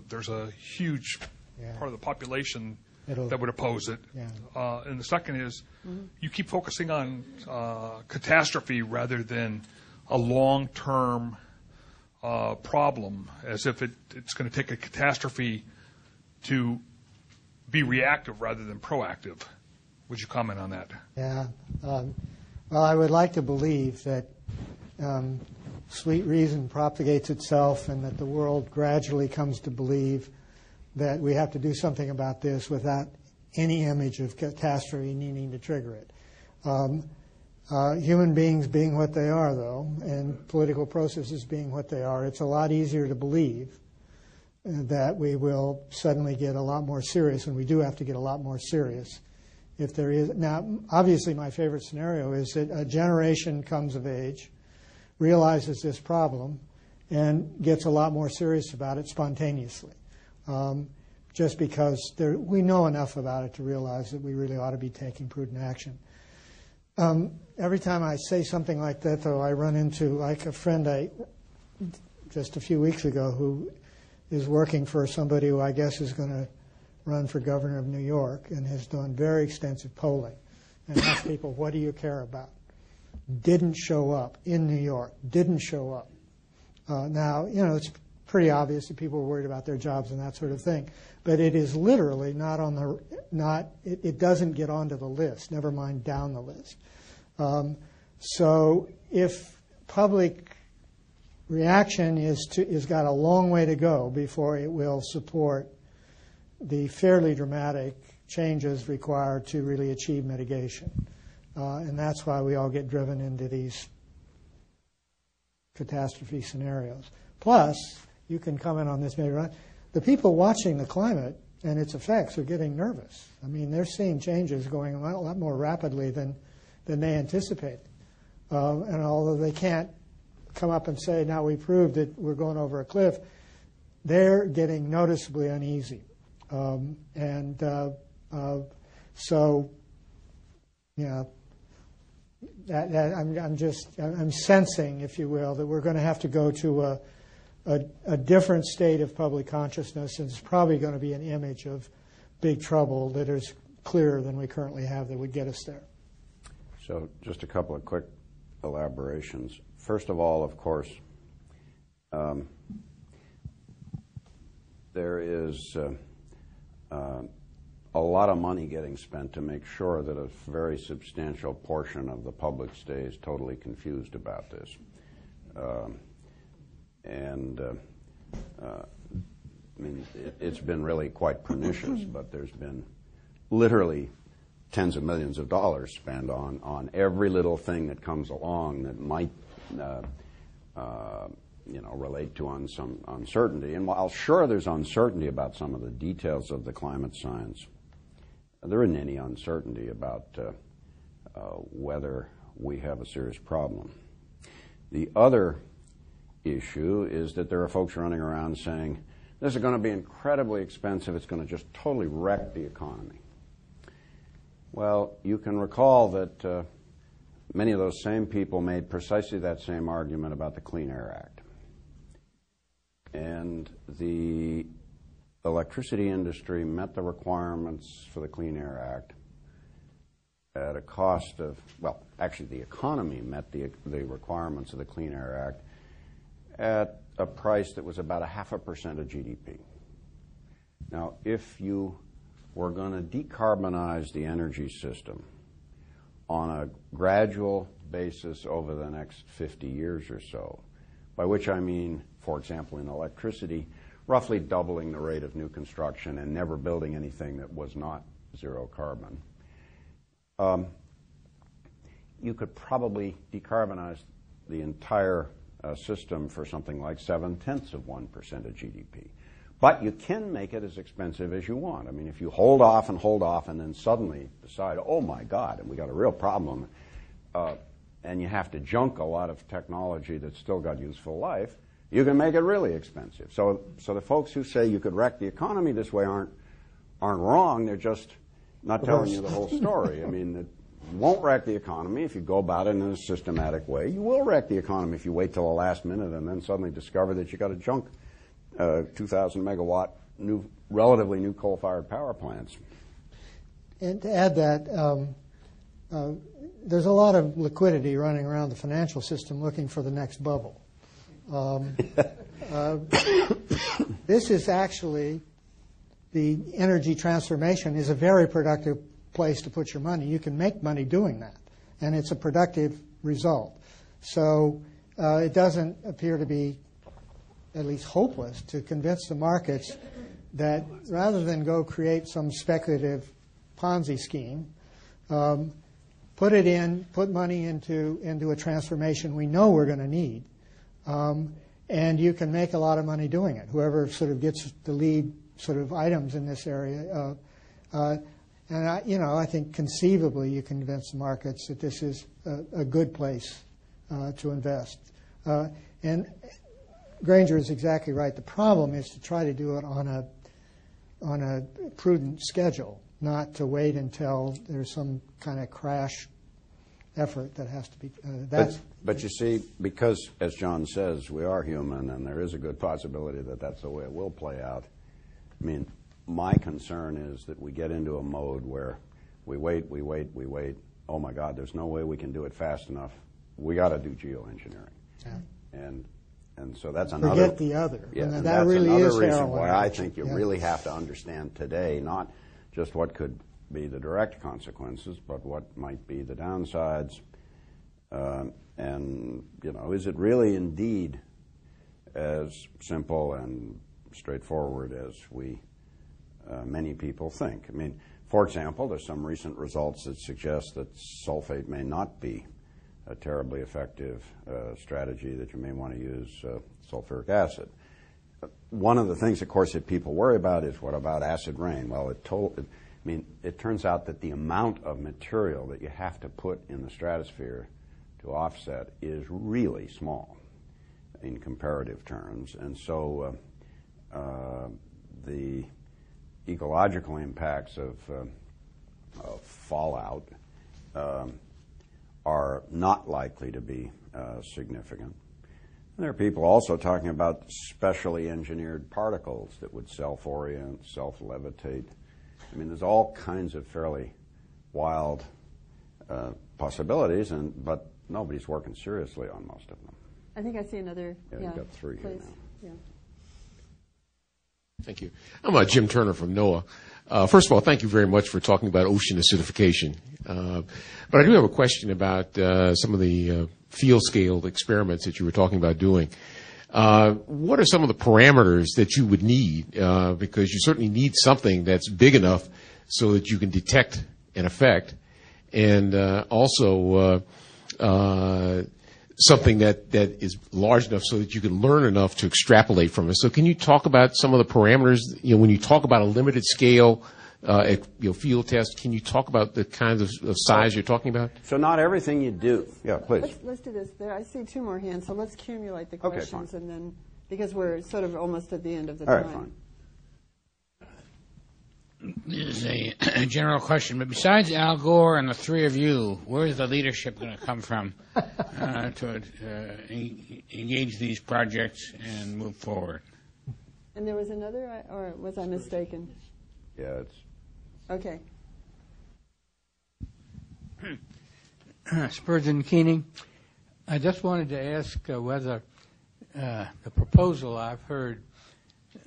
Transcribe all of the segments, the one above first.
there's a huge part of the population that would oppose it. Yeah. And the second is you keep focusing on catastrophe rather than a long-term problem, as if it's going to take a catastrophe to be reactive rather than proactive. Would you comment on that? Yeah. Well, I would like to believe that sweet reason propagates itself and that the world gradually comes to believe that we have to do something about this without any image of catastrophe needing to trigger it. Human beings being what they are, though, and political processes being what they are, it's a lot easier to believe that we will suddenly get a lot more serious, and we do have to get a lot more serious. If there is now, obviously, my favorite scenario is that a generation comes of age, realizes this problem, and gets a lot more serious about it spontaneously. Just because we know enough about it to realize that we really ought to be taking prudent action. Every time I say something like that, though, I run into, like, a friend just a few weeks ago who is working for somebody who I guess is going to run for governor of New York and has done very extensive polling and asked people, what do you care about? Didn't show up in New York, didn't show up. Now, it's pretty obvious that people are worried about their jobs and that sort of thing. But it is literally it doesn't get onto the list, never mind down the list. So if public reaction is got a long way to go before it will support the fairly dramatic changes required to really achieve mitigation. And that's why we all get driven into these catastrophe scenarios. Plus, you can comment on this maybe, right? The people watching the climate and its effects are getting nervous. I mean, they're seeing changes going a lot more rapidly than they anticipated. And although they can't come up and say, now we proved that we're going over a cliff, they're getting noticeably uneasy. So, I'm sensing, if you will, that we're going to have to go to a different state of public consciousness, and it's probably going to be an image of big trouble that is clearer than we currently have that would get us there. So just a couple of quick elaborations. First of all, of course, there is a lot of money getting spent to make sure that a very substantial portion of the public stays totally confused about this. I mean, it's been really quite pernicious, but there's been literally tens of millions of dollars spent on every little thing that comes along that might relate to some uncertainty. And while sure there's uncertainty about some of the details of the climate science, there isn't any uncertainty about whether we have a serious problem. The other issue is that there are folks running around saying, this is going to be incredibly expensive, it's going to just totally wreck the economy. Well, you can recall that many of those same people made precisely that same argument about the Clean Air Act. And the electricity industry met the requirements for the Clean Air Act at a cost of, well, actually the economy met the requirements of the Clean Air Act at a price that was about 0.5% of GDP. Now, if you were going to decarbonize the energy system on a gradual basis over the next 50 years or so, by which I mean, for example, in electricity, roughly doubling the rate of new construction and never building anything that was not zero carbon, you could probably decarbonize the entire system for something like 0.7% of GDP. But you can make it as expensive as you want. I mean, if you hold off and then suddenly decide, oh my God, and we got a real problem, and you have to junk a lot of technology that's still got useful life, you can make it really expensive. So the folks who say you could wreck the economy this way aren't wrong. They're just not telling you the whole story. I mean, it won't wreck the economy if you go about it in a systematic way. You will wreck the economy if you wait till the last minute and then suddenly discover that you got to junk 2,000 megawatt relatively new coal-fired power plants. And to add that, there's a lot of liquidity running around the financial system looking for the next bubble. This is actually, the energy transformation is a very productive place to put your money. You can make money doing that, and it's a productive result. So it doesn't appear to be at least hopeless to convince the markets that rather than go create some speculative Ponzi scheme, put money into a transformation we know we're going to need, and you can make a lot of money doing it. Whoever sort of gets the lead sort of items in this area, and I think conceivably you can convince the markets that this is a good place to invest. And Granger is exactly right. The problem is to try to do it on a prudent schedule, not to wait until there's some kind of crash effort that has to be. But you see, because, as John says, we are human, and there is a good possibility that that's the way it will play out. I mean, my concern is that we get into a mode where we wait. Oh my God, there's no way we can do it fast enough. We got to do geoengineering. Yeah. And so that's another. Forget the other. Yeah, and that that's really another is reason why I think you yeah. really have to understand today, not just what could be the direct consequences, but what might be the downsides. And, is it really indeed as simple and straightforward as many people think? I mean, for example, there's some recent results that suggest that sulfate may not be a terribly effective strategy, that you may want to use sulfuric acid. One of the things, of course, that people worry about is, what about acid rain? Well, it turns out that the amount of material that you have to put in the stratosphere to offset is really small in comparative terms. And so the ecological impacts of fallout are not likely to be significant. And there are people also talking about specially engineered particles that would self-orient, self-levitate. I mean, there's all kinds of fairly wild possibilities, but nobody's working seriously on most of them. I think I see another. Yeah, you've got three here now. Yeah. Thank you. I'm Jim Turner from NOAA. First of all, thank you very much for talking about ocean acidification. But I do have a question about some of the field-scale experiments that you were talking about doing. What are some of the parameters that you would need? Because you certainly need something that's big enough so that you can detect an effect, and also something that is large enough so that you can learn enough to extrapolate from it. So can you talk about some of the parameters? When you talk about a limited scale field test, can you talk about the kinds of size you're talking about? So not everything you do. Yeah, please. Let's do this. There, I see two more hands, so let's accumulate the questions, and then, because we're sort of almost at the end of the time. All right, fine. This is a general question, but besides Al Gore and the three of you, where's the leadership going to come from to engage these projects and move forward? And there was another, or was I mistaken? Yeah, it's... Okay. Spurgeon Keening, I just wanted to ask whether the proposal I've heard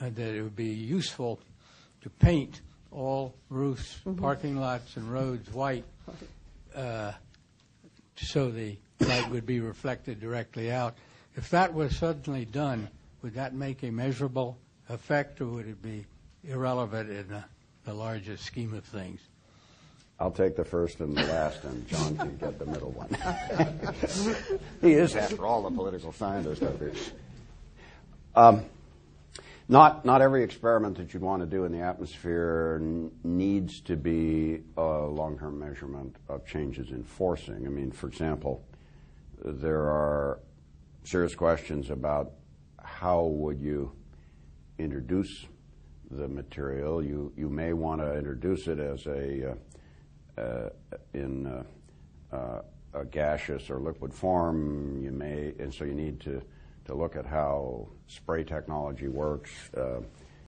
that it would be useful to paint all roofs, parking lots, and roads white so the light would be reflected directly out. If that was suddenly done, would that make a measurable effect, or would it be irrelevant in the largest scheme of things? I'll take the first and the last, and John can get the middle one. He is, after all, the political scientist up here. Not every experiment that you'd want to do in the atmosphere needs to be a long-term measurement of changes in forcing. I mean, for example, there are serious questions about how would you introduce the material. You may want to introduce it as in a gaseous or liquid form. And so you need to to look at how spray technology works.